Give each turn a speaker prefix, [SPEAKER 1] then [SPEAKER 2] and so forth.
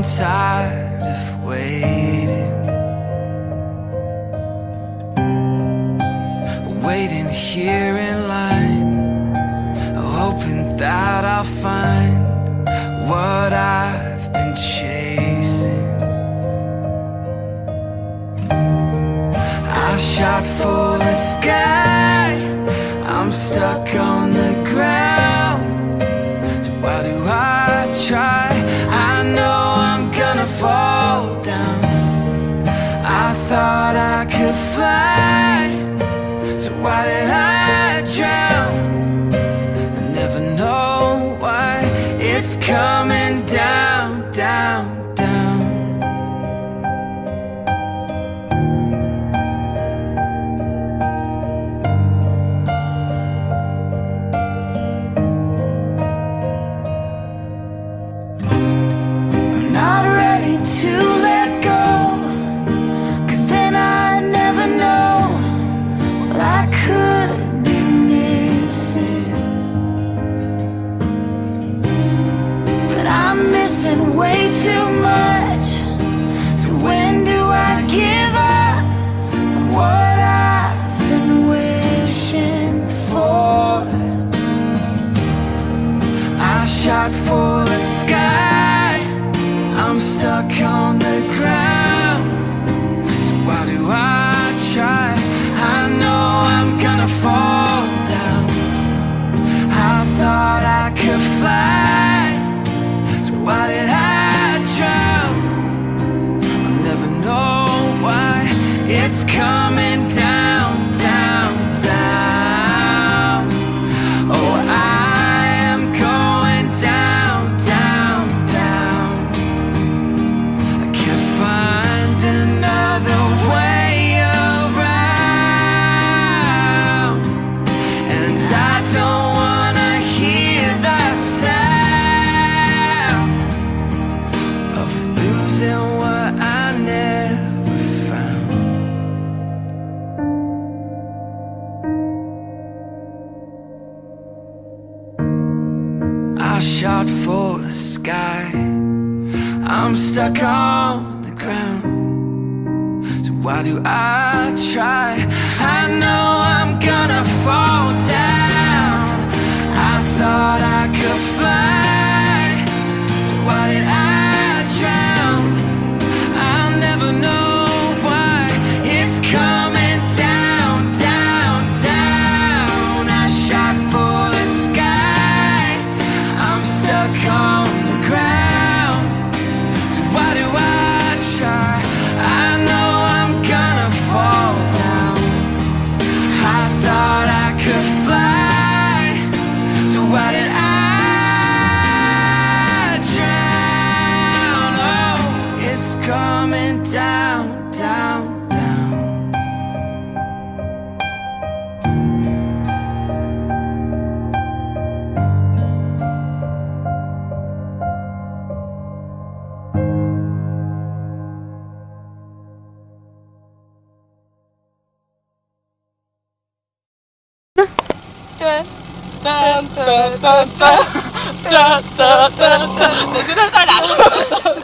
[SPEAKER 1] tired of waiting, waiting here in line, hoping that I'll find what I've been chasing. I shot for the sky, I'm stuck on the ground. So why do I try? I know I'm gonna fall down. I thought I could fly, so why did I drown? I never know why it's coming down, down, down. I'm not ready to let go, 'cause then I never know what I could be missing. But I'm missing way too much. So when do I give up on what I've been wishing for? I shot for the sky, I'm stuck on the ground. So why do I try? I know I'm gonna fall down. I thought I could fly, so why did I drown? I'll never know why it's coming down, down, down. Oh, I am going down, down, down. I can't find another way around, and I don't wanna hear the sound of losing what I never found. I shot for the sky, I'm stuck on the ground. So why do I try? I know I'm gonna fall down. I thought I could fly, so why did I drown? I'll never know why it's coming down, down, down. I shot for the sky, I'm stuck on the ground. So why do I try? I know I'm gonna fall down. I thought I could fly, so why did I drown? Oh, it's coming down, down, down.
[SPEAKER 2] Dun, dun, dun, dun. Dun, dun, dun, dun.